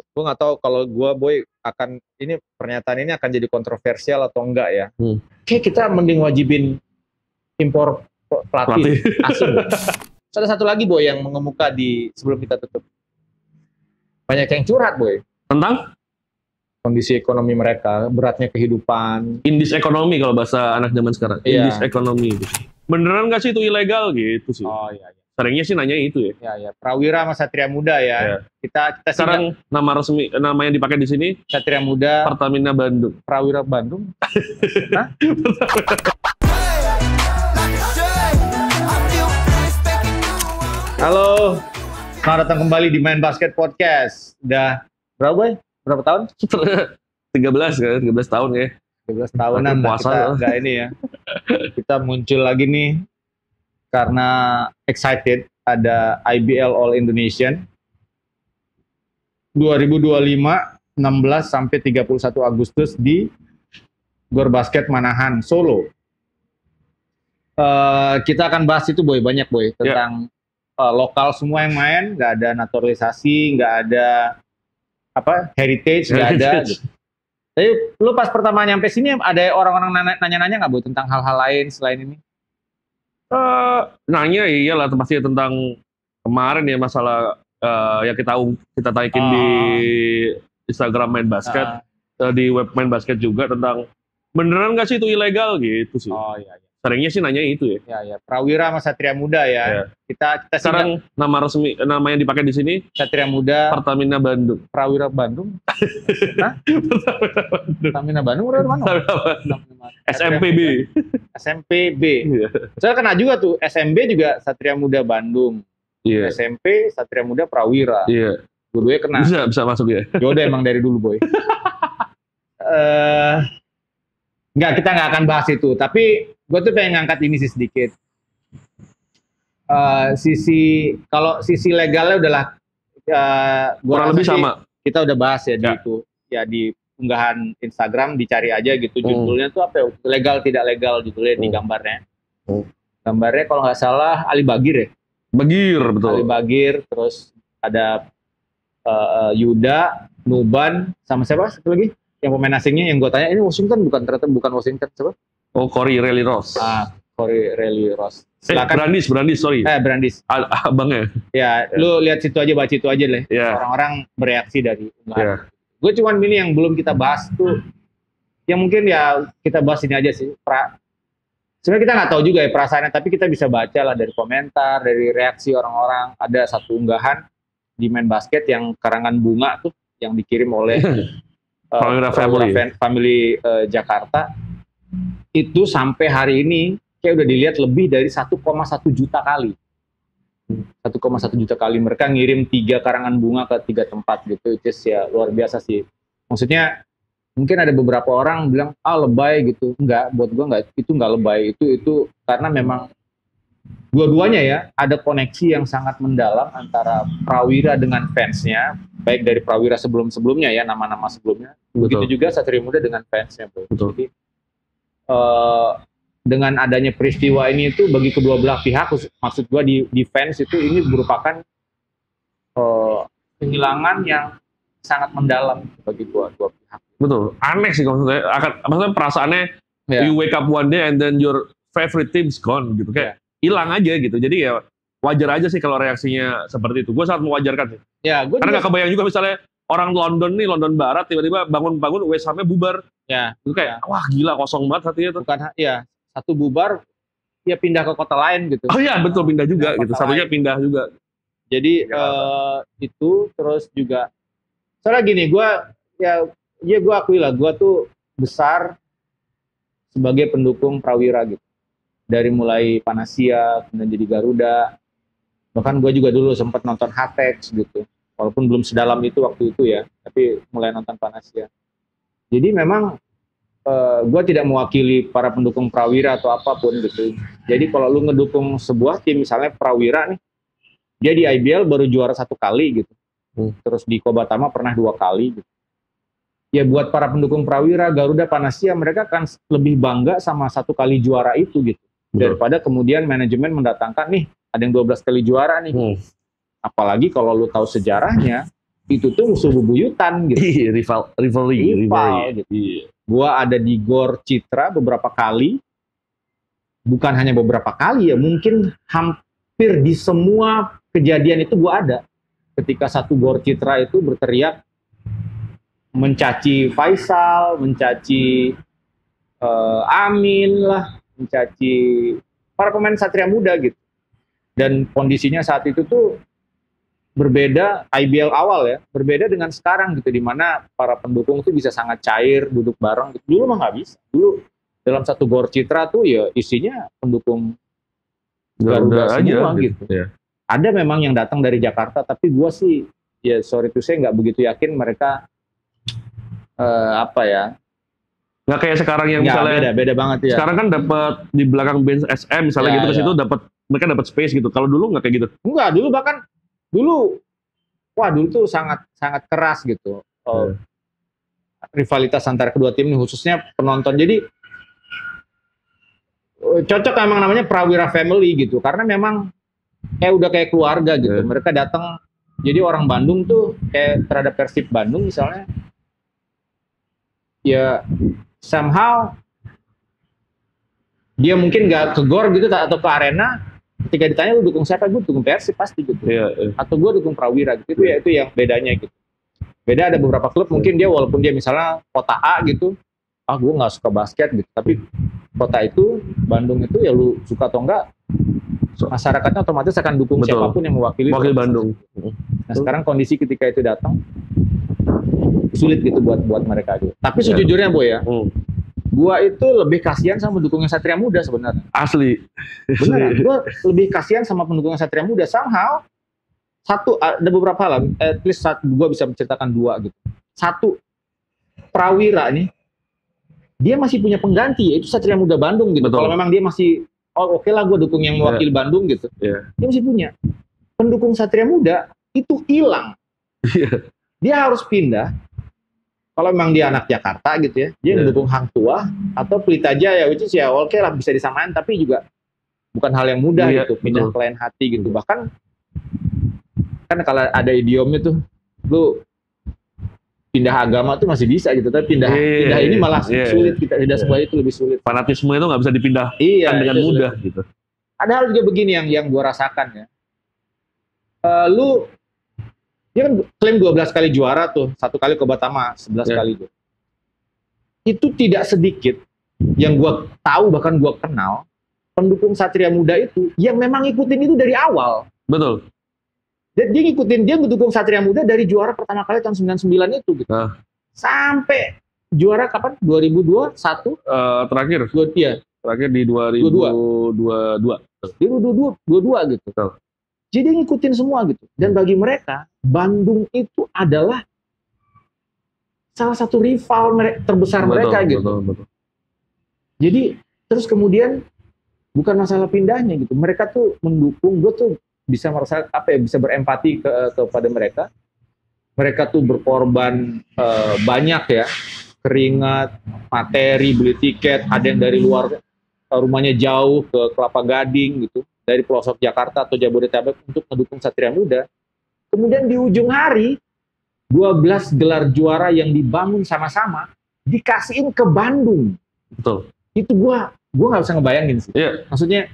Gue nggak tahu kalau gue Boy akan ini pernyataan ini akan jadi kontroversial atau enggak ya. Kayak kita mending wajibin impor pelatih asing. Ada satu lagi Boy yang mengemuka di sebelum kita tutup. Banyak yang curhat Boy tentang kondisi ekonomi mereka, beratnya kehidupan. Indis ekonomi kalau bahasa anak zaman sekarang. Iya. Indis ekonomi. Beneran nggak sih itu ilegal gitu sih? Oh iya. Seringnya sih nanya itu ya. Ya. Prawira sama Satria Muda ya. Kita sekarang nama resmi, nama yang dipakai di sini Satria Muda, Pertamina Bandung. Prawira Bandung. Hah? Halo, selamat datang kembali di Main Basket Podcast. Udah berapa Boy? Berapa tahun? 13 kan, 13 tahun ya. 13 tahunan puasa kita nggak ini ya. Kita muncul lagi nih karena excited ada IBL All Indonesian 2025 16 sampai 31 Agustus di Gor Basket Manahan Solo. Kita akan bahas itu Boy, banyak Boy tentang lokal semua yang main, nggak ada naturalisasi, nggak ada heritage, nggak ada. Gitu. Tapi lu pas pertama nyampe sini ada orang-orang nanya-nanya nggak Boy tentang hal-hal lain selain ini? Nanya iyalah pasti tentang kemarin ya masalah yang kita taikin di Instagram Main Basket, di web Main Basket juga tentang beneran nggak sih itu ilegal gitu sih. Oh iya. Seringnya sih nanya itu ya. Ya. Prawira sama Satria Muda ya. Kita sekarang nama resmi, nama yang dipakai di sini Satria Muda, Pertamina Bandung. Prawira Bandung. Hah? Pertamina Bandung udah mana? SMPB. SMPB. Saya kena juga tuh SMB juga Satria Muda Bandung. SMP Satria Muda Prawira. Dua-duanya kena. Bisa masuk ya. Jodoh emang dari dulu Boy. Enggak, kita nggak akan bahas itu. Tapi gue tuh pengen ngangkat ini sih sedikit. Kalau sisi legalnya udahlah. Kurang lebih sama. Kita udah bahas ya di itu. Ya di unggahan Instagram dicari aja gitu. Judulnya tuh apa ya? Legal tidak legal judulnya di gambarnya. Gambarnya kalau nggak salah Ali Bagir ya. Bagir, betul. Ali Bagir, terus ada Yuda, Nuban, sama siapa satu lagi? Yang pemain asingnya yang gue tanya ini Washington ternyata bukan Washington, siapa? Oh, Corey Riley Ross. Corey Riley Ross. Brandis, sorry. Brandis. Abangnya. Ya, lu lihat situ aja, baca itu aja deh. Orang-orang bereaksi dari unggahan. Gue cuman ini yang belum kita bahas tuh, yang mungkin ya kita bahas ini aja sih. Sebenarnya kita nggak tahu juga ya perasaannya, tapi kita bisa baca lah dari komentar, dari reaksi orang-orang. Ada satu unggahan di Main Basket yang karangan bunga tuh, yang dikirim oleh Family Jakarta. Itu sampai hari ini kayak udah dilihat lebih dari 1,1 juta kali. 1,1 juta kali mereka ngirim 3 karangan bunga ke 3 tempat gitu. Itu ya luar biasa sih. Maksudnya mungkin ada beberapa orang bilang lebay gitu. Enggak, buat gua enggak, itu enggak lebay. Itu karena memang dua-duanya ya ada koneksi yang sangat mendalam antara Prawira dengan fansnya, baik dari Prawira sebelum-sebelumnya ya, nama-nama sebelumnya. Begitu juga Satria Muda dengan fansnya. Jadi dengan adanya peristiwa ini itu bagi kedua belah pihak, maksud gua di fans itu ini merupakan kehilangan yang sangat mendalam bagi dua pihak. Betul, aneh sih maksudnya perasaannya you wake up one day and then your favorite team's gone gitu, kayak hilang aja gitu. Jadi ya wajar aja sih kalau reaksinya seperti itu. Gue sangat mewajarkan sih. Ya, karena nggak kebayang juga misalnya orang London Barat tiba-tiba bangun-bangun West Ham-nya bubar. Ya, itu kayak wah gila, kosong banget hatinya tuh. Bukan satu bubar ya pindah ke kota lain gitu. Oh iya, betul, pindah juga gitu. Satunya pindah juga. Jadi itu terus juga soalnya gini, gue akui lah, gue tuh besar sebagai pendukung Prawira gitu. Dari mulai Panasia, kemudian jadi Garuda. Bahkan gue juga dulu sempat nonton Hatex gitu. Walaupun belum sedalam itu waktu itu ya, tapi mulai nonton Panasia. Jadi memang gue tidak mewakili para pendukung Prawira atau apapun gitu. Jadi kalau lu ngedukung sebuah tim, misalnya Prawira nih, dia di IBL baru juara 1 kali gitu. Terus di Kobatama pernah 2 kali gitu. Ya buat para pendukung Prawira, Garuda, Panasia, mereka kan lebih bangga sama 1 kali juara itu gitu. Daripada kemudian manajemen mendatangkan nih ada yang 12 kali juara nih. Apalagi kalau lu tahu sejarahnya, itu tuh musuh bebuyutan gitu. Iya, rivalry. Gitu. Iya. Gua ada di Gor Citra beberapa kali, bukan hanya beberapa kali ya, mungkin hampir di semua kejadian itu gua ada. Ketika satu Gor Citra itu berteriak mencaci Faisal, mencaci Amin lah, mencaci para pemain Satria Muda gitu. Dan kondisinya saat itu tuh berbeda, IBL awal ya, berbeda dengan sekarang gitu, di mana para pendukung tuh bisa sangat cair, duduk bareng gitu. Dulu mah nggak bisa. Dulu dalam satu Gor Citra tuh ya isinya pendukung Garuda semua gitu. Ya. Ada memang yang datang dari Jakarta, tapi gue sih ya sorry to say nggak begitu yakin mereka nggak kayak sekarang yang misalnya beda banget ya. Sekarang kan dapat di belakang bench SM misalnya gitu ke situ mereka dapat space gitu. Kalau dulu nggak kayak gitu. Enggak, dulu tuh sangat keras gitu. Rivalitas antara kedua tim ini khususnya penonton. Jadi cocok emang namanya Prawira Family gitu, karena memang udah kayak keluarga gitu. Mereka datang, jadi orang Bandung tuh kayak terhadap Persib Bandung misalnya, ya somehow dia mungkin nggak ke Gor gitu atau ke arena, ketika ditanya lu dukung siapa, gue dukung Persib pasti gitu. Atau gue dukung Prawira gitu. Itu yang bedanya gitu. Beda, ada beberapa klub mungkin dia walaupun dia misalnya kota A gitu, gue nggak suka basket gitu, tapi kota itu Bandung itu ya lu suka atau enggak, masyarakatnya otomatis akan dukung siapapun yang mewakili Bandung. Nah sekarang kondisi ketika itu datang sulit gitu buat mereka gitu. Tapi sejujurnya Boy ya, gua itu lebih kasihan sama pendukungnya Satria Muda sebenarnya. Asli. Benar. Gua lebih kasihan sama pendukungnya Satria Muda. Somehow ada beberapa hal, at least gua bisa menceritakan dua gitu. Satu, Prawira nih, dia masih punya pengganti, yaitu Satria Muda Bandung gitu. Kalau memang dia masih oke lah gue dukung yang mewakili Bandung gitu. Dia masih punya. Pendukung Satria Muda itu hilang. Dia harus pindah. Kalau memang dia anak Jakarta gitu ya, dia mendukung Hang Tuah atau Pelita Jaya, which is ya oke lah bisa disamain, tapi juga bukan hal yang mudah gitu, pindah ke lain hati gitu. Bahkan kan kalau ada idiomnya tuh, lu pindah agama tuh masih bisa gitu, tapi pindah ini malah sulit. Pindah sekolah itu lebih sulit. Fanatisme itu nggak bisa dipindahkan dengan mudah gitu. Ada hal juga begini yang gue rasakan ya. Dia kan klaim 12 kali juara tuh, 1 kali ke Batama, 11 kali tuh. Itu tidak sedikit yang gue tahu, bahkan gue kenal pendukung Satria Muda itu yang memang ngikutin itu dari awal. Betul. Dia mendukung Satria Muda dari juara pertama kali tahun 99 itu gitu. Sampai juara kapan? 2021? Terakhir. Terakhir di 2022. 2022 gitu. Betul. Jadi ngikutin semua gitu. Dan bagi mereka, Bandung itu adalah salah satu rival terbesar mereka gitu. Betul. Jadi terus kemudian bukan masalah pindahnya gitu. Mereka tuh mendukung, gue tuh bisa merasa bisa berempati kepada mereka. Mereka tuh berkorban banyak ya, keringat, materi, beli tiket, ada yang dari luar rumahnya jauh ke Kelapa Gading gitu, dari pelosok Jakarta atau Jabodetabek untuk mendukung Satria Muda. Kemudian di ujung hari 12 gelar juara yang dibangun sama-sama dikasihin ke Bandung. Betul. Itu gua nggak bisa ngebayangin sih. Maksudnya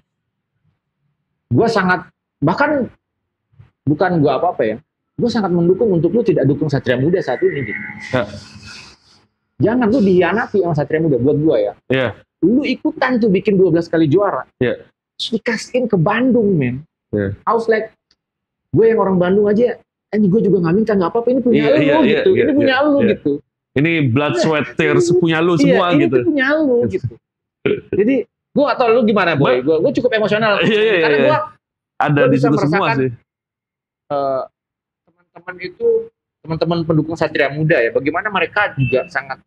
gua sangat, bahkan bukan gua apa-apa ya, gue sangat mendukung untuk lu tidak dukung Satria Muda saat ini gitu. Jangan lu dihianati sama Satria Muda buat gua ya. Lu ikutan tuh bikin 12 kali juara. Terus dikasihin ke Bandung, men. I was like, gue yang orang Bandung aja, gue juga nggak minta, nggak apa-apa, ini punya lu gitu. Ini punya lu gitu. Ini blood, sweat, tears punya lu semua gitu. Ini punya lu gitu. Jadi gue gak tau lu gimana Boy. Gue cukup emosional. Karena gue ada di situ semua sih. Teman-teman itu, teman-teman pendukung Satria Muda ya, bagaimana mereka juga sangat,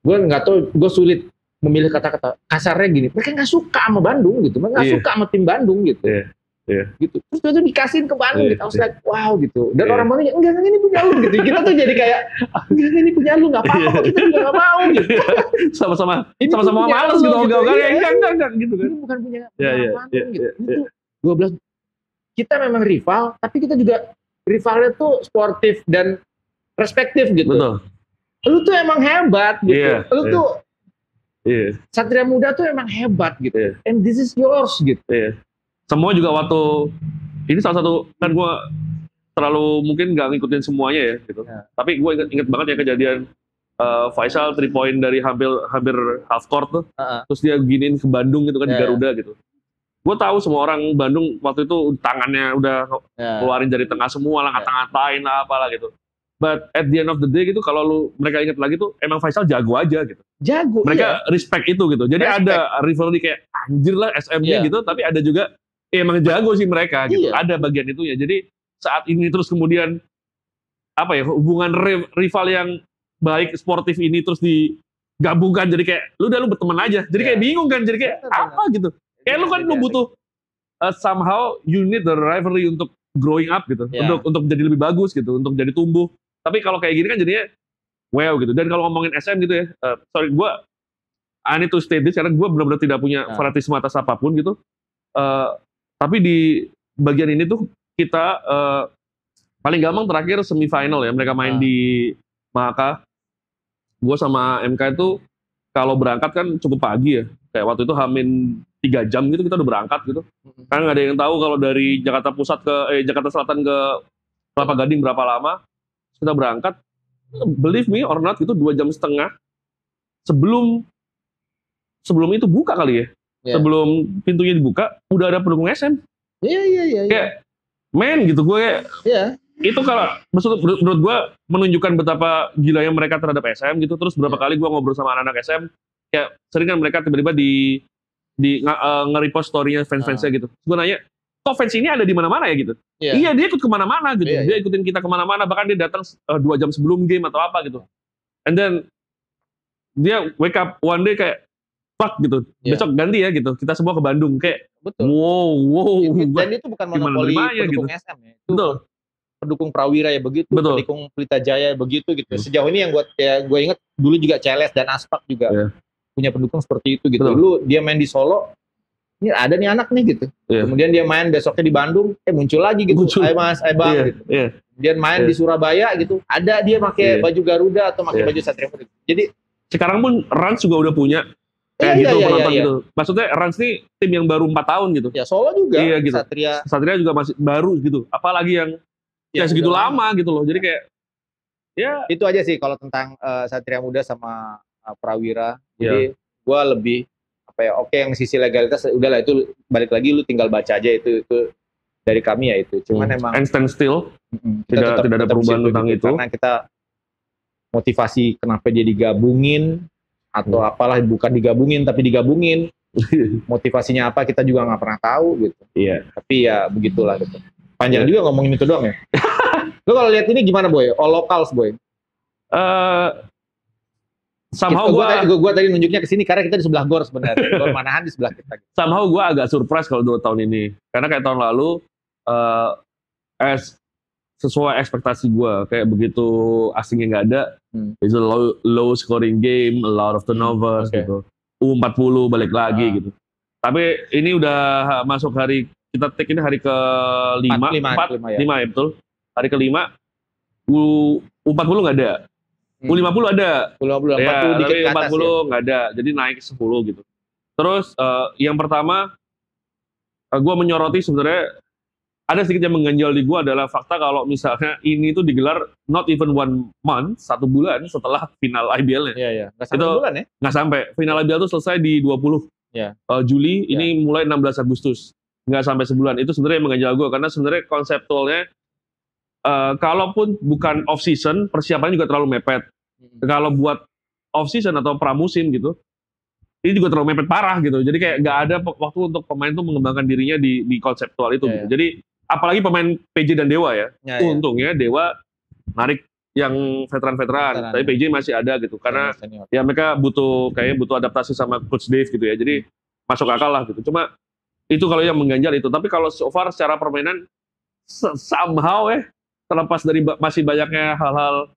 gue nggak tahu, gue sulit memilih kata-kata kasarnya gini, mereka nggak suka sama Bandung gitu, mereka nggak suka sama tim Bandung gitu. Gitu. Terus itu dikasihin ke Bandung gitu, I was like, wow gitu. Dan orang Bandung enggak ini punya lu gitu. Kita tuh jadi kayak enggak ini punya lu, nggak apa-apa, kita juga nggak mau gitu. Sama-sama malas gitu, enggak gitu kan. Ini bukan punya Bandung gitu. Itu 12, kita memang rival, tapi kita juga rivalnya tuh sportif dan respektif gitu. Betul. Lu tuh emang hebat gitu. Iya, Lu iya. tuh Iya. Satria Muda tuh emang hebat gitu. Iya. And this is yours gitu. Iya. Semua juga waktu ini salah satu kan gue terlalu mungkin nggak ngikutin semuanya ya gitu. Ya. Tapi gue inget banget ya kejadian Faisal 3 point dari hampir half court tuh. Terus dia giniin ke Bandung gitu kan di Garuda gitu. Gue tahu semua orang Bandung waktu itu tangannya udah keluarin dari tengah semua lah, ngata-ngatain lah apalah gitu. But at the end of the day gitu kalau mereka ingat lagi tuh emang Faisal jago aja gitu. Jago. Mereka respect itu gitu. Jadi ada rivalry kayak anjir lah SM-nya gitu, tapi ada juga emang jago sih mereka gitu. Ada bagian itu ya. Jadi saat ini terus kemudian apa ya hubungan rival yang baik sportif ini terus digabungkan jadi kayak lu berteman aja. Jadi kayak bingung kan, jadi kayak apa gitu. Kayak lu kan lu butuh somehow you need the rivalry untuk growing up gitu, untuk jadi lebih bagus gitu, untuk jadi tumbuh. Tapi kalau kayak gini kan jadinya wow gitu. Dan kalau ngomongin SM gitu ya, sorry gue I need to state this karena gue benar-benar tidak punya fanatisme atas apapun gitu. Tapi di bagian ini tuh kita paling gampang terakhir semifinal ya, mereka main di Mahaka. Gue sama MK itu kalau berangkat kan cukup pagi ya, kayak waktu itu hamin 3 jam gitu kita udah berangkat gitu. Karena nggak ada yang tahu kalau dari Jakarta Pusat ke Jakarta Selatan ke Kelapa Gading berapa lama. Kita berangkat, believe me or not itu 2,5 jam sebelum itu buka kali ya. Sebelum pintunya dibuka udah ada pendukung SM. Iya. Kayak men gitu gue kayak. Itu kalau menurut gue menunjukkan betapa gilanya mereka terhadap SM gitu. Terus berapa kali gue ngobrol sama anak-anak SM, kayak sering kan mereka tiba-tiba di nge-repost story-nya fans-fansnya gitu. Gue nanya, kok fans ini ada di mana-mana ya gitu? Iya dia ikut kemana-mana gitu. Dia ikutin kita kemana-mana, bahkan dia datang 2 jam sebelum game atau apa gitu. And then dia wake up one day kayak fuck gitu. Besok ganti ya gitu. Kita semua ke Bandung kayak. Betul. Wow. Dan itu bukan monopoli pendukung gitu. SM ya. Betul. Pendukung Prawira ya begitu, pendukung Pelita Jaya begitu gitu. Sejauh ini yang gue inget dulu juga CLS dan Aspak juga punya pendukung seperti itu gitu. Dulu dia main di Solo, ini ada nih anak nih gitu. Kemudian dia main besoknya di Bandung, muncul lagi gitu. Ayo Mas, ayo Bang gitu. Kemudian main di Surabaya gitu, ada dia pakai baju Garuda atau pakai baju Satria Muda. Jadi sekarang pun Rans juga udah punya kayak gitu penonton gitu. Maksudnya Rans nih tim yang baru 4 tahun gitu. Ya Solo juga. Gitu. Satria juga masih baru gitu. Apalagi yang segitu lama gitu loh. Jadi kayak itu aja sih kalau tentang Satria Muda sama Prawira. Jadi gue lebih oke yang sisi legalitas udahlah itu balik lagi lu tinggal baca aja itu dari kami ya itu. Cuman emang and stand still. Tidak ada perubahan tentang itu. Karena kita motivasi kenapa dia digabungin atau apalah bukan digabungin tapi digabungin. Motivasinya apa kita juga nggak pernah tahu gitu. Tapi ya begitulah gitu. Panjang juga ngomongin itu doang ya. Lu kalau lihat ini gimana Boy? All locals Boy? Somehow gue tadi nunjuknya ke sini karena kita di sebelah Gor sebenarnya. Gor Manahan di sebelah kita. Somehow gue agak surprise kalau 2 tahun ini. Karena kayak tahun lalu sesuai ekspektasi gue kayak begitu asingnya nggak ada, it's a low scoring game, a lot of turnovers gitu. U40 balik lagi gitu. Tapi ini udah masuk hari kita take ini hari ke-5 ya betul. Hari ke-5 U40 nggak ada. U50 ada. U50 ya, tapi U40 nggak ada. Jadi naik ke 10 gitu. Terus yang pertama gue menyoroti sebenarnya ada sedikit yang mengganjal di gue adalah fakta kalau misalnya ini tuh digelar not even 1 month, 1 bulan setelah final IBL-nya. Iya. Nggak sampai bulan ya? Nggak sampai. Final IBL tuh selesai di 20 Juli, ini mulai 16 Agustus. Nggak sampai sebulan. Itu sebenarnya yang mengganjal gue karena sebenarnya konseptualnya kalaupun bukan off season persiapannya juga terlalu mepet. Kalau buat off season atau pramusim gitu ini juga terlalu mepet parah gitu. Jadi kayak nggak ada waktu untuk pemain tuh mengembangkan dirinya di konseptual itu gitu. Jadi apalagi pemain PJ dan Dewa ya. Untungnya Dewa narik yang veteran-veteran, tapi PJ masih ada gitu. Karena ya mereka butuh adaptasi sama Coach Dave gitu ya. Jadi masuk akal lah gitu. Cuma itu kalau yang mengganjal itu. Tapi kalau so far secara permainan somehow terlepas dari masih banyaknya hal-hal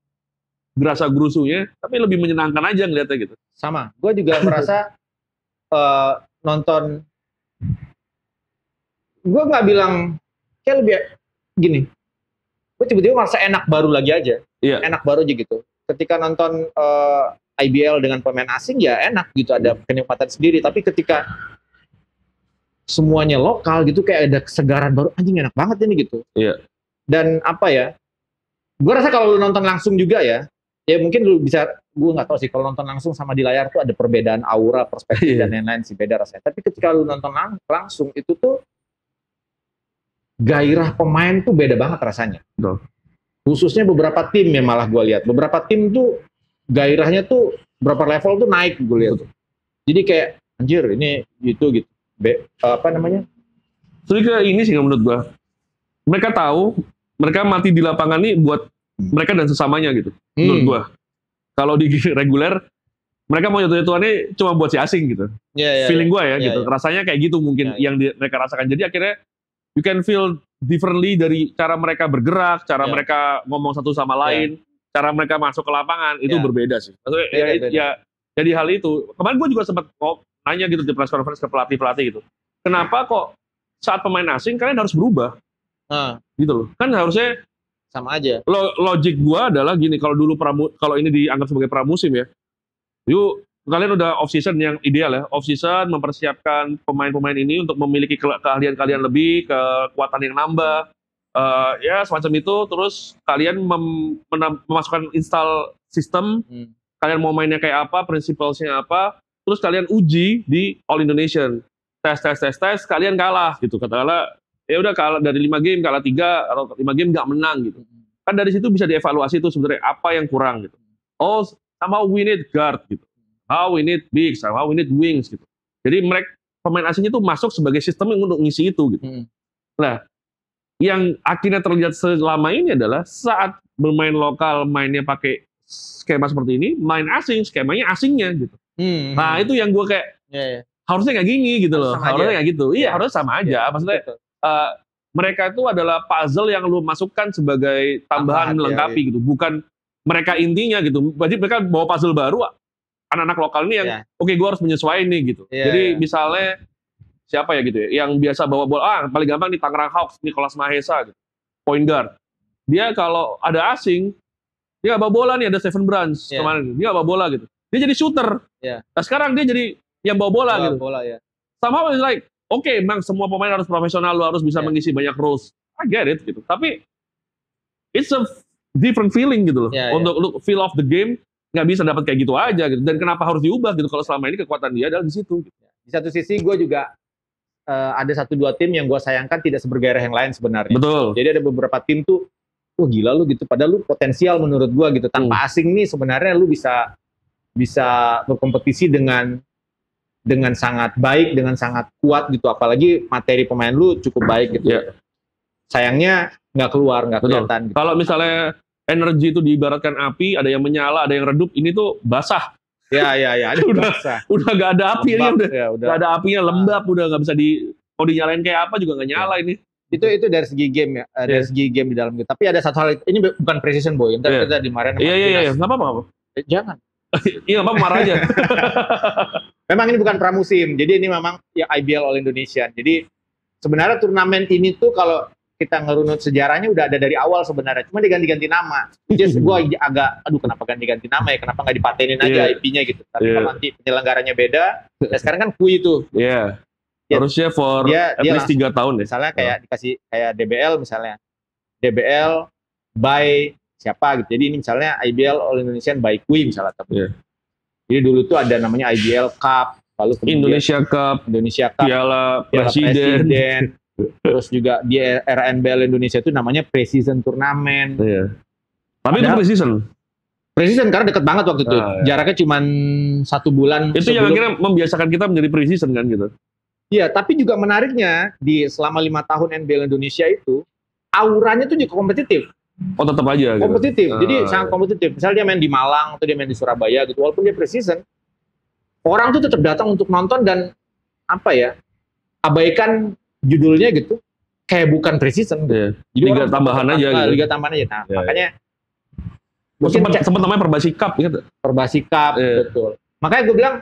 gerasa-gerusunya, tapi lebih menyenangkan aja ngeliatnya gitu. Sama, gue juga merasa nonton, gue nggak bilang kayak lebih gini. gue tiba-tiba merasa enak baru lagi aja. Iya. Enak baru aja gitu. Ketika nonton IBL dengan pemain asing ya enak gitu, ada kenikmatan sendiri. Tapi ketika semuanya lokal gitu kayak ada kesegaran baru, anjing enak banget ini gitu. Iya. Dan apa ya? Gue rasa kalau lu nonton langsung juga ya mungkin lu bisa, gue nggak tahu sih kalau nonton langsung sama di layar tuh ada perbedaan aura, perspektif dan lain-lain sih, beda rasanya. Tapi ketika lu nonton langsung itu tuh gairah pemain tuh beda banget rasanya. Betul. Khususnya beberapa tim ya, malah gue lihat beberapa tim tuh gairahnya tuh berapa level tuh naik gue lihat tuh. Jadi kayak anjir ini gitu. Apa namanya? Terus ini sih menurut gue, mereka tahu mereka mati di lapangan nih buat mereka dan sesamanya gitu. Menurut gue, kalau di reguler mereka mau jatuh-jatuhannya cuma buat si asing gitu. Feeling gue ya gitu. Rasanya kayak gitu mungkin yang mereka rasakan. Jadi akhirnya you can feel differently dari cara mereka bergerak, cara mereka ngomong satu sama lain, cara mereka masuk ke lapangan itu berbeda sih. Maksudnya jadi hal itu. Kemarin gue juga sempat nanya gitu di press conference ke pelatih gitu. Kenapa kok saat pemain asing kalian harus berubah? Gitu loh. Kan harusnya sama aja. Logik gue adalah gini, kalau dulu kalau ini dianggap sebagai pramusim ya. Yuk kalian udah off season yang ideal ya, off season mempersiapkan pemain-pemain ini untuk memiliki keahlian-keahlian lebih, kekuatan yang nambah, ya semacam itu. Terus kalian memasukkan install sistem, kalian mau mainnya kayak apa, principles-nya apa, terus kalian uji di All Indonesian, tes, kalian kalah gitu, katakanlah ya udah kalah dari 5 game, kalah 3 atau 5 game nggak menang gitu. Kan dari situ bisa dievaluasi tuh sebenarnya apa yang kurang gitu. Oh, somehow we need guard gitu. How we need bigs, how we need wings gitu. Jadi mereka pemain asing itu masuk sebagai sistem yang untuk ngisi itu gitu. Nah, yang akhirnya terlihat selama ini adalah saat bermain lokal mainnya pakai skema seperti ini, main asing skemanya asingnya gitu. Nah itu yang gue kayak harusnya nggak gini gitu loh. Harusnya nggak gitu. Iya harusnya sama aja. Maksudnya mereka itu adalah puzzle yang lu masukkan sebagai tambahan melengkapi gitu. Bukan mereka intinya gitu. Jadi mereka bawa puzzle baru. Anak-anak lokal ini yang oke, gue harus menyesuaikan nih gitu. Jadi misalnya siapa ya gitu ya, yang biasa bawa bola, paling gampang di Tangerang Hawks, Nicholas Mahesa gitu, point guard. Dia kalau ada asing, dia gak bawa bola nih, ada Stephen Bruns kemarin, dia gak bawa bola gitu. Dia jadi shooter. Nah sekarang dia jadi yang bawa bola gitu. Sama like, oke, memang semua pemain harus profesional, lu harus bisa mengisi banyak roles. I get it gitu. Tapi it's a different feeling gitu loh. Untuk lu feel of the game nggak bisa dapat kayak gitu aja gitu. Dan kenapa harus diubah gitu kalau selama ini kekuatan dia adalah di situ gitu. Di satu sisi gue juga ada 1-2 tim yang gue sayangkan tidak sebergairah yang lain sebenarnya. Betul. Jadi ada beberapa tim tuh wah gila lu gitu, padahal lu potensial menurut gue gitu. Tanpa asing nih sebenarnya lu bisa berkompetisi dengan sangat baik, dengan sangat kuat gitu, apalagi materi pemain lu cukup baik gitu. Sayangnya nggak kelihatan gitu. Kalau misalnya energi itu diibaratkan api, ada yang menyala, ada yang redup. Ini tuh basah. Ada basah. Udah gak ada api ini, udah gak ada apinya, lembab, udah gak bisa mau dinyalain kayak apa juga gak nyala ini. Itu dari segi game ya, dari segi game di dalam gitu. Tapi ada satu hal, ini bukan precision boy. Ntar kita dimarahin. Iya, nggak apa-apa. Jangan. Iya, apa marah aja. Memang ini bukan pramusim, jadi ini memang ya IBL All Indonesian. Jadi sebenarnya turnamen ini tuh kalau kita ngerunut sejarahnya udah ada dari awal sebenarnya, cuma diganti-ganti nama. Jadi gue agak, kenapa ganti-ganti nama ya? Kenapa nggak dipatenin aja IP-nya gitu? Tapi kalau nanti penyelenggaranya beda, nah sekarang kan kui itu. Harusnya for at least 3 tahun deh. Misalnya kayak dikasih kayak DBL misalnya, DBL by siapa gitu. Jadi ini misalnya IBL All Indonesian by kui misalnya. Jadi dulu tuh ada namanya IBL Cup, lalu Indonesia Cup, Piala Presiden. Terus juga di RNBL Indonesia itu namanya Pre-Season Turnamen. Tapi itu Pre-Season? Pre-Season karena deket banget waktu itu. Jaraknya cuma 1 bulan. Itu yang akhirnya membiasakan kita menjadi Pre-Season kan gitu? Iya, tapi juga menariknya selama 5 tahun NBL Indonesia itu auranya tuh juga kompetitif. Oh tetap aja? Kompetitif, gitu. Jadi sangat kompetitif. Misalnya dia main di Malang atau dia main di Surabaya gitu, walaupun dia Pre-Season, orang tuh tetap datang untuk nonton dan abaikan judulnya gitu, kayak bukan Pre-Season. Jadi liga tambahan aja gitu. Liga tambahan aja. Nah, makanya sempat namanya Perbasi Cup gitu. Perbasi Cup, betul. Makanya gue bilang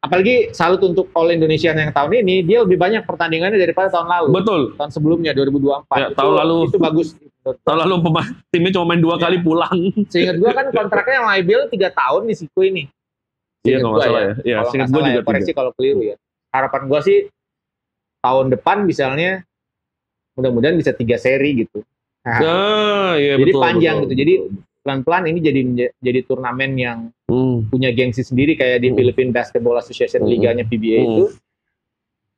apalagi salut untuk All Indonesian yang tahun ini, dia lebih banyak pertandingannya daripada tahun lalu. Betul. Tahun sebelumnya 2024. Ya, tahun lalu itu bagus. Tahun lalu timnya cuma main 2 kali pulang. Seingat gua kan kontraknya sama IBL 3 tahun nih Siko ini. Iya kalau nggak salah ya. Iya, seingat gua juga. Koreksi kalau keliru ya. Harapan gua sih tahun depan misalnya mudah-mudahan bisa 3 seri gitu. Nah, iya, jadi betul, panjang betul, gitu. Jadi pelan-pelan ini jadi turnamen yang punya gengsi sendiri kayak di Philippine Basketball Association liganya PBA itu.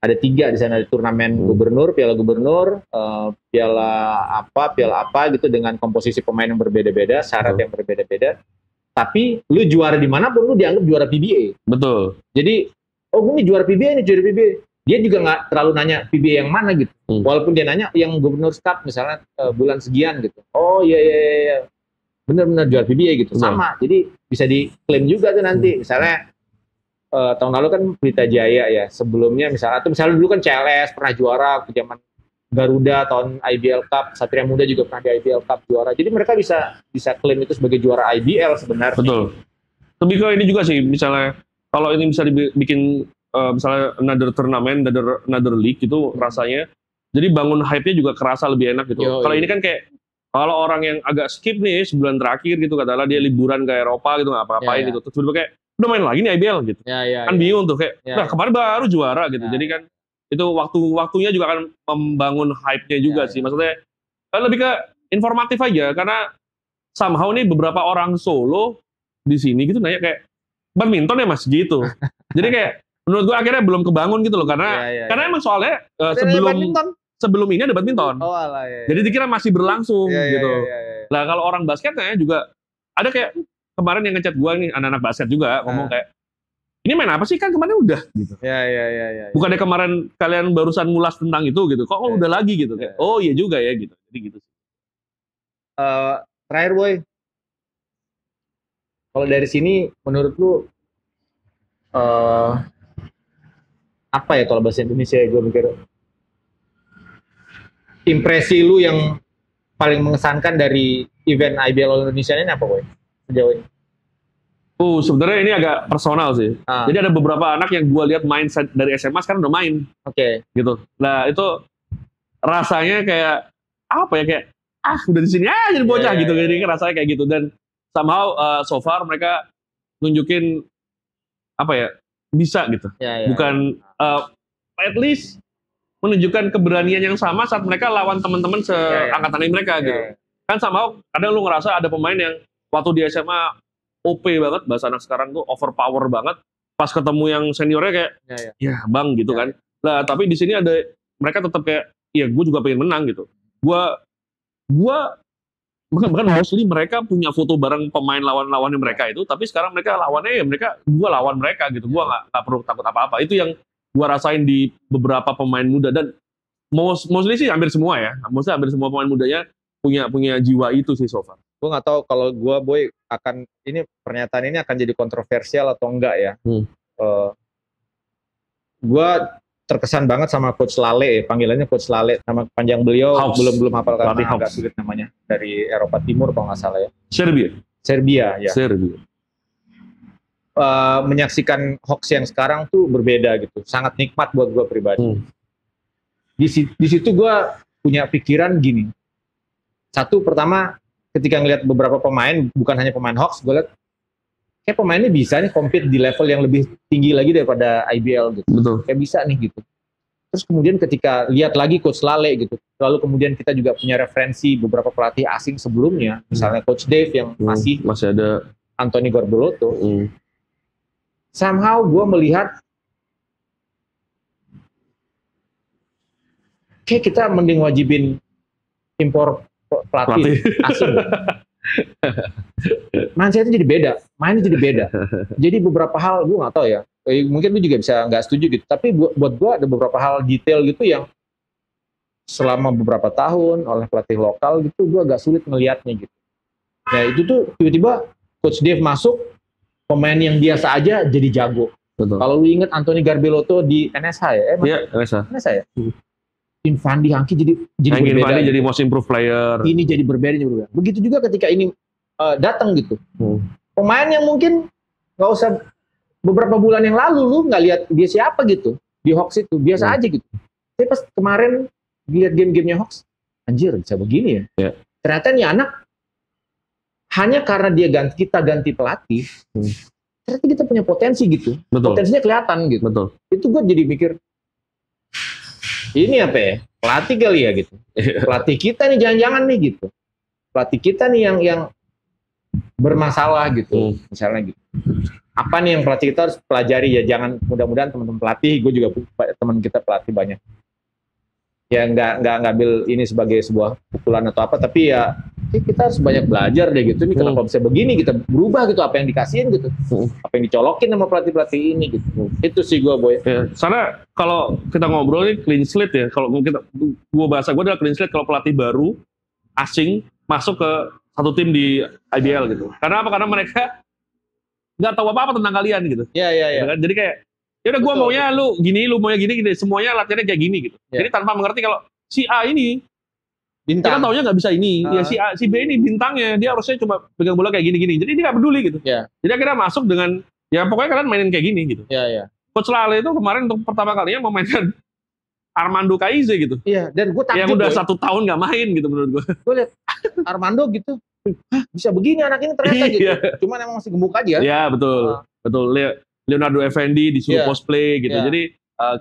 Ada 3 di sana, ada turnamen gubernur, piala gubernur, piala apa gitu dengan komposisi pemain yang berbeda-beda, syarat yang berbeda-beda. Tapi lu juara di manapun lu dianggap juara PBA. Betul. Jadi, oh gue nih juara PBA nih, juara PBA. Dia juga nggak terlalu nanya PBA yang mana gitu. Walaupun dia nanya yang Gubernur Cup misalnya bulan sekian gitu. Oh iya. Benar-benar juara PBA gitu. Sama. Jadi bisa diklaim juga tuh nanti. Misalnya tahun lalu kan Pelita Jaya ya. Sebelumnya misalnya dulu kan CLS pernah juara ke zaman Garuda tahun IBL Cup. Satria Muda juga pernah di IBL Cup juara. Jadi mereka bisa klaim itu sebagai juara IBL sebenarnya. Betul. Lebih ke ini juga sih. Misalnya kalau ini bisa dibikin misalnya another turnamen, another league itu rasanya, jadi bangun hype-nya juga kerasa lebih enak gitu. Kalau ini kan kayak, kalau orang yang agak skip nih sebulan terakhir gitu, katakanlah dia liburan ke Eropa gitu, nggak apa-apain gitu, terus tiba-tiba kayak, udah main lagi nih IBL gitu. Kan bingung tuh, kayak, nah kemarin baru juara gitu, jadi kan itu waktunya juga akan membangun hype-nya juga sih, maksudnya kan lebih ke informatif aja, karena somehow nih beberapa orang Solo di sini gitu nanya kayak, badminton ya mas gitu, jadi kayak, menurut gue akhirnya belum kebangun gitu loh karena emang soalnya sebelum ini ada badminton. Oh, alah, Jadi dikira masih berlangsung gitu. Nah kalau orang basketnya juga ada kayak kemarin yang ngechat gue nih anak-anak basket juga ngomong kayak ini main apa sih kan kemarin udah gitu. Bukannya kemarin kalian barusan ngulas tentang itu gitu. Kok udah lagi gitu kayak. Oh iya juga ya gitu. Jadi gitu. Terakhir boy. Kalau dari sini menurut lu apa ya kalau bahasa Indonesia gue mikir impresi lu yang paling mengesankan dari event IBL All Indonesia ini apa boy sejauh ini? Sebenarnya ini agak personal sih. Jadi ada beberapa anak yang gue lihat main dari SMA sekarang udah main. Gitu. Nah itu rasanya kayak apa ya kayak udah di sini aja jadi bocah gitu. Jadi rasanya kayak gitu dan somehow so far mereka nunjukin apa ya bisa gitu. Bukan at least menunjukkan keberanian yang sama saat mereka lawan teman-teman seangkatan mereka gitu. Kan sama kadang lu ngerasa ada pemain yang waktu di SMA OP banget, bahasa anak sekarang tuh overpower banget. Pas ketemu yang seniornya kayak ya bang gitu kan. Nah tapi di sini ada mereka tetap kayak ya gue juga pengen menang gitu. Gue bahkan mostly mereka punya foto bareng pemain lawan-lawannya mereka itu, tapi sekarang mereka lawannya ya gue lawan mereka gitu, gue nggak perlu takut apa-apa. Itu yang gue rasain di beberapa pemain muda dan mostly sih hampir semua ya, mostly hampir semua pemain mudanya punya jiwa itu sih so far. Gue nggak tahu kalau gue boy pernyataan ini akan jadi kontroversial atau enggak ya. Gue terkesan banget sama Coach Lale, panggilannya Coach Lale, nama panjang beliau belum hafal karena agak sulit namanya, dari Eropa Timur kalau nggak salah ya. Serbia ya. Menyaksikan Hawks yang sekarang tuh berbeda gitu, sangat nikmat buat gue pribadi. Di situ gue punya pikiran gini, satu pertama ketika ngelihat beberapa pemain, bukan hanya pemain Hawks, gue lihat kayak pemainnya bisa nih compete di level yang lebih tinggi lagi daripada IBL gitu. Betul. Kayak bisa nih gitu. Terus kemudian ketika lihat lagi Coach Lale gitu, lalu kemudian kita juga punya referensi beberapa pelatih asing sebelumnya, misalnya Coach Dave yang masih ada Anthony Garbelotto. Somehow gue melihat kayak kita mending wajibin impor pelatih asing. Mindsetnya jadi beda, mainnya jadi beda. Jadi beberapa hal gue nggak tahu ya, mungkin lu juga bisa nggak setuju gitu. Tapi buat gue ada beberapa hal detail gitu yang selama beberapa tahun oleh pelatih lokal gitu gue agak sulit ngelihatnya gitu. Nah itu tuh tiba-tiba Coach Dave masuk, pemain yang biasa aja jadi jago. Kalau lu inget Anthony Garbelotto di NSH ya? Iya, NSH ya. Infandi Hangki jadi berbeda. Infandi jadi most improved player. Ini jadi berbeda. Begitu juga ketika ini datang gitu. Pemain yang mungkin nggak usah beberapa bulan yang lalu lu nggak lihat dia siapa gitu di Hawks itu, biasa aja gitu. Tapi pas kemarin lihat game-gamenya Hawks, anjir bisa begini ya. Ternyata nih anak hanya karena dia kita ganti pelatih, ternyata kita punya potensi gitu. Betul. Potensinya kelihatan gitu. Betul. Itu gue jadi mikir, ini apa ya? Pelatih kali ya gitu. Pelatih kita nih jangan-jangan nih gitu. Pelatih kita nih yang bermasalah gitu, misalnya gitu. Apa nih yang pelatih kita harus pelajari ya? Jangan, mudah-mudahan teman-teman pelatih, gue juga teman kita pelatih banyak. Ya nggak ngambil ini sebagai sebuah pukulan atau apa, tapi ya kita harus banyak belajar deh gitu. Ini kenapa bisa begini, kita berubah gitu, apa yang dikasihin gitu, apa yang dicolokin sama pelatih-pelatih ini gitu. Itu sih gue, Boy. Ya, karena kalau kita ngobrol ini clean slate ya, kalau gue bahasa gue adalah clean slate kalau pelatih baru asing masuk ke satu tim di IBL gitu. Karena apa? Karena mereka nggak tahu apa-apa tentang kalian gitu. Iya. Kan? Jadi kayak ya udah gue maunya lu gini, lu maunya gini, semuanya latihannya kayak gini gitu. Jadi tanpa mengerti kalau si A ini bintang, kita taunya nggak bisa ini, ya si B ini bintangnya, dia harusnya cuma pegang bola kayak gini-gini. Jadi dia nggak peduli gitu. Jadi akhirnya masuk dengan ya pokoknya kalian mainin kayak gini gitu. Coach Lale itu kemarin untuk pertama kalinya memainkan Armando Kaize gitu. Iya, dan gue takjub. Yang udah 1 tahun nggak main gitu menurut gue. Gue lihat Armando gitu, bisa begini anak ini ternyata gitu. Cuman emang masih gemuk aja. Iya betul, betul. Leonardo Effendi disuruh post play gitu. Jadi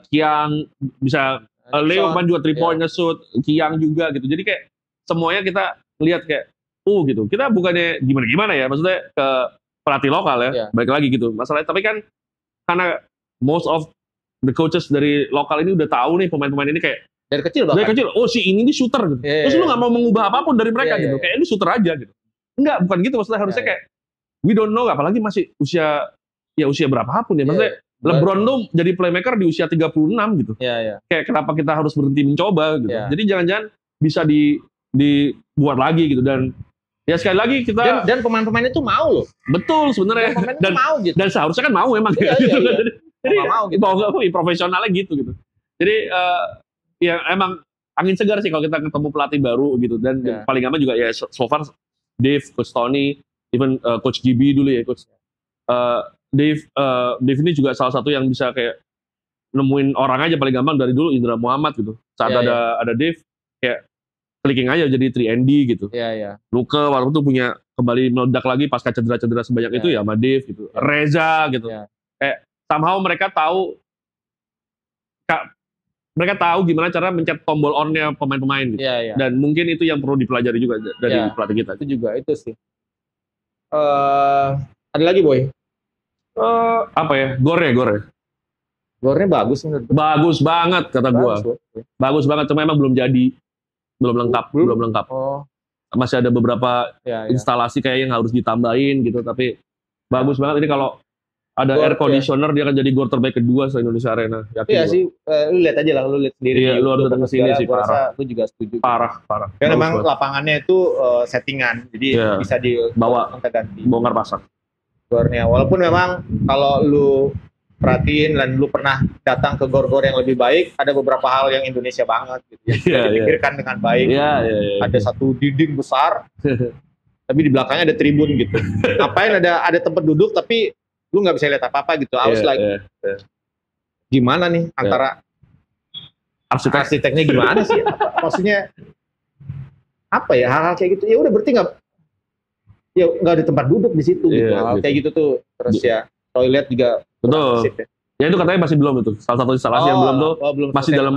Kiang bisa, Leo kan juga 3-point nge-shoot, Kiang juga gitu. Jadi kayak semuanya kita lihat kayak gitu. Kita bukannya gimana-gimana ya, maksudnya ke pelatih lokal ya. Baik lagi gitu. Masalahnya tapi kan karena most of the coaches dari lokal ini udah tahu nih pemain-pemain ini kayak dari kecil bahkan. Dari kecil, si ini shooter gitu. Terus lu nggak mau mengubah apapun dari mereka gitu. Kayak ini shooter aja gitu. Enggak, bukan gitu maksudnya. Harusnya kayak we don't know, apalagi masih usia berapapun ya. Maksudnya LeBron tuh jadi playmaker di usia 36 gitu. Kayak kenapa kita harus berhenti mencoba gitu. Jadi jangan-jangan bisa dibuat lagi gitu. Dan ya sekali lagi kita dan pemain-pemain itu mau loh. Betul sebenarnya. Dan mau gitu. Dan seharusnya kan mau emang gitu. Jadi mau gitu. Profesionalnya gitu. Jadi ya emang angin segar sih kalau kita ketemu pelatih baru gitu. Dan paling aman juga ya so far Dave, Coach Tony, even Coach Gibi dulu ya, Coach Dave ini juga salah satu yang bisa kayak nemuin orang aja paling gampang dari dulu Indra Muhammad gitu. Saat ada Dave kayak clicking aja jadi 3ND gitu. Luka waktu itu punya kembali meledak lagi pasca cedera sebanyak itu ya sama Dave gitu. Reza gitu. Kayak somehow mereka tahu gimana cara mencet tombol on-nya pemain-pemain gitu. Dan mungkin itu yang perlu dipelajari juga dari pelatih kita. Itu juga itu sih. Ada lagi, Boy? Apa ya? Gore. Gore-nya bagus menurut gue. Bagus banget kata gue. Bagus banget, cuma emang belum jadi. Belum lengkap. Masih ada beberapa instalasi kayak yang harus ditambahin gitu, tapi bagus banget. Ini kalau ada air conditioner dia akan jadi gor terbaik kedua se Indonesia Arena. Iya sih, lu lihat aja lah, lu lihat sendiri. Iya, lu harus datang ke sini sih, parah. Lu juga setuju. Parah. Kan memang lapangannya itu settingan, jadi bisa dibawa ganti. Bongkar pasang. Gornya, walaupun memang kalau lu perhatiin dan lu pernah datang ke gor-gor yang lebih baik, ada beberapa hal yang Indonesia banget gitu ya. Dipikirkan dengan baik. Ada satu dinding besar, tapi di belakangnya ada tribun gitu. Ngapain ada tempat duduk tapi lu nggak bisa lihat apa-apa gitu. I was like, gimana nih antara arsiteknya gimana sih? Maksudnya apa ya, hal-hal kayak gitu? Ya udah berarti nggak ada tempat duduk di situ gitu. Hal kayak gitu tuh. Terus ya toilet juga. Betul. Ya itu katanya masih belum itu. Salah satu instalasi yang belum tuh masih dalam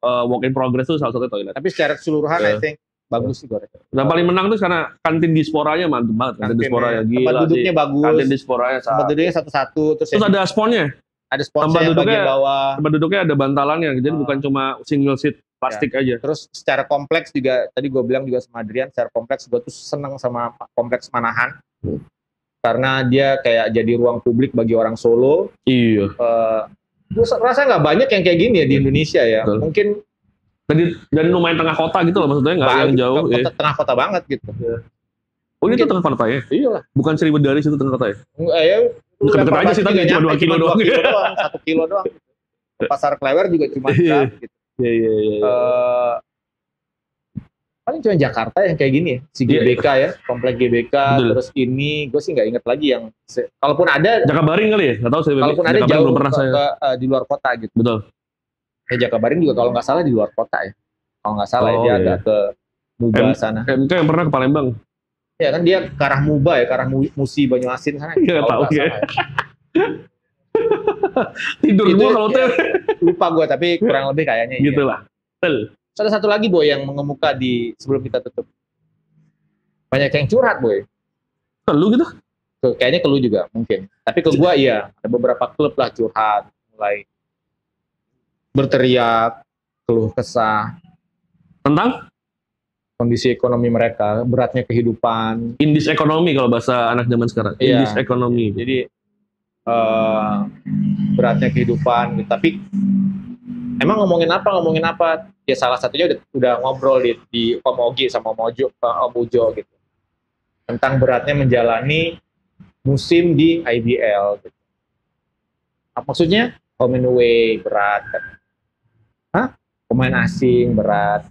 work in progress tuh salah satu toilet. Tapi secara keseluruhan I think bagus sih. Dan paling menang tuh karena kantin disporanya mantep banget. Kantin disporanya gila. Tempat duduknya bagus. Kantin disporanya tempat duduknya satu-satu. Terus ada sponnya. Ada sponsnya yang bagian bawah. Tempat duduknya ada bantalannya. Jadi bukan cuma single seat plastik aja. Terus secara kompleks juga, tadi gue bilang juga sama Adrian, secara kompleks gue tuh seneng sama kompleks Manahan. Karena dia kayak jadi ruang publik bagi orang Solo. Iya. Gue rasa nggak banyak yang kayak gini ya di Indonesia ya. Betul. Mungkin dan lumayan tengah kota gitu loh, maksudnya nggak yang jauh. Tengah kota banget gitu. Oh ini tuh tengah kota ya? Iya lah. Bukan Sriwedari situ tengah kota ya? Ya deket-deket aja sih, tapi cuma 2 kilo doang. 1 kilo doang. Pasar Klewer juga cuma gitu. Iya. Paling cuma Jakarta yang kayak gini ya, si GBK ya, komplek GBK. Betul. Terus ini gue sih nggak inget lagi yang, kalaupun ada Jakabaring kali ya, nggak tahu sih. Kalaupun ada jauh belum pernah saya di luar kota gitu. Betul. Jakabaring juga kalau nggak salah di luar kota ya, kalau nggak salah dia agak ke Muba sana. MK yang pernah ke Palembang. Ya kan dia ke arah Muba ya, ke arah Musi Banyuasin sana. Nggak tahu ya. Tidur gue kalau lupa gue, tapi kurang lebih kayaknya gitulah. Ada satu lagi Boy yang mengemuka di sebelum kita tutup. Banyak yang curhat Boy. Ke lu gitu? Kayaknya ke lu juga mungkin. Tapi ke gua iya, ada beberapa klub lah curhat, mulai berteriak, keluh kesah tentang kondisi ekonomi mereka, beratnya kehidupan. Indis ekonomi kalau bahasa anak zaman sekarang. Iya. Indis ekonomi. Jadi beratnya kehidupan. Tapi emang ngomongin apa? Ya salah satunya udah ngobrol di Om Ogi sama Om Ujo gitu. Tentang beratnya menjalani musim di IBL gitu. Maksudnya home and away berat kan. Pemain asing berat.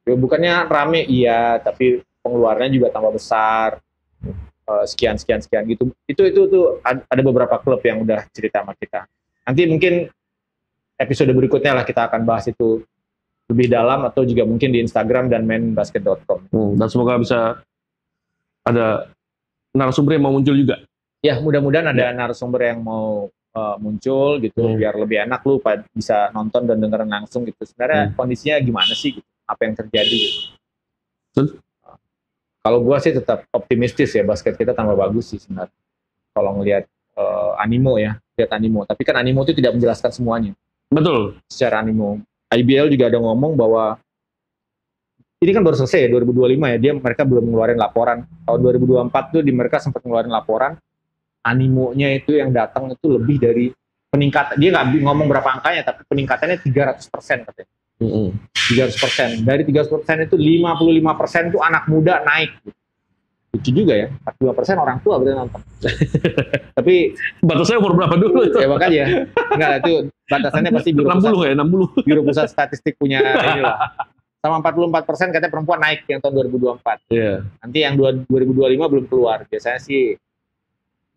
Ya, bukannya rame iya, tapi pengeluarannya juga tambah besar. Sekian gitu. Itu ada beberapa klub yang udah cerita sama kita. Nanti mungkin episode berikutnya lah kita akan bahas itu lebih dalam, atau juga mungkin di Instagram dan mainbasket.com. Dan semoga bisa ada narasumber yang mau muncul juga. Ya, mudah-mudahan ada narasumber yang mau muncul gitu, biar lebih enak lu bisa nonton dan dengerin langsung gitu. Sebenarnya kondisinya gimana sih gitu, apa yang terjadi gitu. Kalau gua sih tetap optimistis ya, basket kita tambah bagus sih sebenarnya. Kalau ngelihat animo ya, lihat animo. Tapi kan animo itu tidak menjelaskan semuanya. Betul. Secara animo. IBL juga ada ngomong bahwa ini kan baru selesai ya 2025 ya, mereka belum ngeluarin laporan. Tahun 2024 tuh mereka sempat ngeluarin laporan, animonya itu yang datang itu lebih dari peningkatan. Dia nggak ngomong berapa angkanya, tapi peningkatannya 300% katanya. 300%. Dari 300% itu 55% tuh anak muda naik. Lucu juga ya, 42% orang tua berarti nonton. Tapi batasnya umur berapa dulu itu? Ya makanya, enggak itu batasannya pasti Biro 60. Biro Pusat Statistik punya inilah. Sama 44% katanya perempuan naik yang tahun 2024. Iya. Nanti yang 2025 belum keluar. Biasanya sih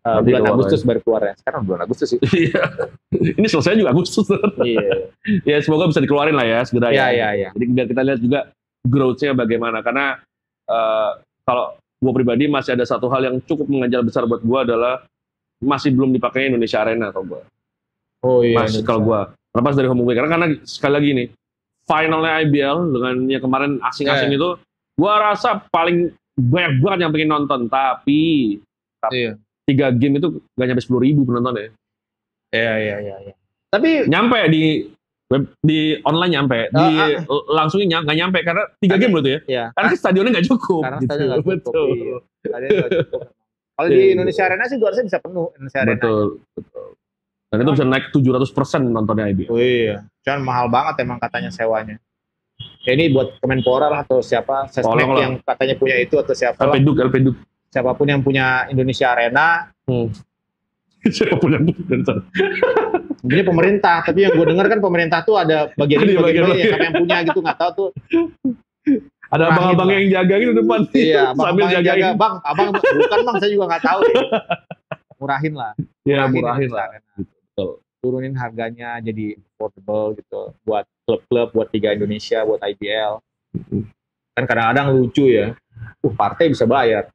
bulan Agustus baru keluar ya. Sekarang bulan Agustus sih. Iya. Ini selesai juga Agustus. Iya. Ya semoga bisa dikeluarin lah ya segera ya. Iya. Jadi biar kita lihat juga growth-nya bagaimana. Karena kalau gue pribadi masih ada satu hal yang cukup mengganjal besar buat gue adalah masih belum dipakai Indonesia Arena atau gue. Oh iya. Masih kalau gue lepas dari home away karena sekali lagi nih finalnya IBL dengan yang kemarin asing-asing itu, gue rasa paling banyak banget yang pengen nonton. Tapi 3 game itu gak nyampe 10.000 penonton ya. Iya. Tapi nyampe di online nyampe, langsungnya nggak nyampe karena 3 game loh tuh ya. Iya. Karena stadionnya nggak cukup. Karena stadionnya nggak cukup. Iya. Stadionnya nggak cukup. Kalau di Indonesia Arena sih harusnya bisa penuh Indonesia Arena. Betul. Dan itu bisa naik 700% nontonnya IBL. Oh iya. Cuman mahal banget emang katanya sewanya. Ya ini buat Kemenpora lah atau siapa, Sesnek yang katanya punya itu atau siapa lah. LPDUK. Siapapun yang punya Indonesia Arena. Siapapun yang punya. Ini pemerintah, tapi yang gue dengar kan pemerintah tuh ada bagian ini, bagian siapa yang punya gitu, nggak tahu tuh. Ada abang-abang yang jaga gitu depan. Iya, abang-abang yang jaga. Bang, bukan bang, saya juga nggak tahu. Murahin lah. Iya, murahin lah. Betul. Turunin harganya jadi affordable gitu, buat klub-klub, buat Liga Indonesia, buat IBL. Kan kadang-kadang lucu ya. Partai bisa bayar.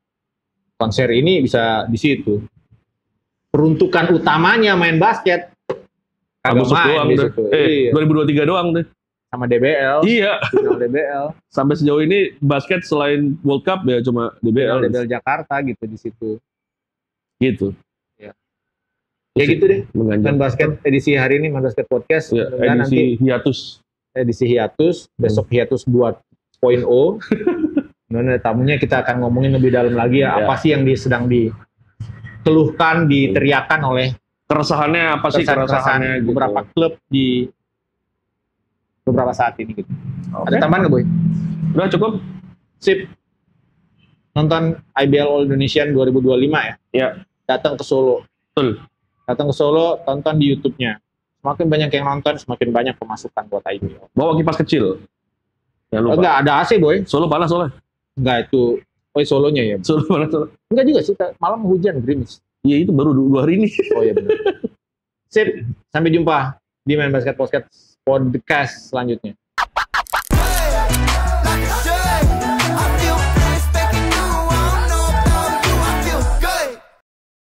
Konser ini bisa di situ. Peruntukan utamanya main basket. Agustus doang deh. 2023 doang deh. Sama DBL. Iya. Final DBL. Sampai sejauh ini basket selain World Cup ya cuma DBL. DBL Jakarta gitu di situ. Gitu. Ya gitu deh. Main basket edisi hari ini, Main Basket Podcast. Ya, edisi hiatus. Edisi hiatus. Besok hiatus 2.0. Nah, tamunya kita akan ngomongin lebih dalam lagi ya. Apa sih yang sedang dikeluhkan, diteriakan oleh keresahannya apa sih keresahannya beberapa klub di beberapa saat ini gitu. Okay. Ada tambahan nggak Boy? Udah cukup. Sip. Nonton IBL All Indonesian 2025 ya? Iya. Datang ke Solo. Betul. Datang ke Solo, tonton di YouTube-nya. Semakin banyak yang nonton, semakin banyak pemasukan buat IBL. Bawa kipas kecil. Enggak, ada AC boy. Solo panas soalnya. Enggak itu. Oh Solonya ya. Solo panas soalnya. Enggak juga sih, malam hujan gerimis. Iya itu baru 2 hari ini. Oh iya benar. Sip, sampai jumpa di Main Basket Podcast selanjutnya.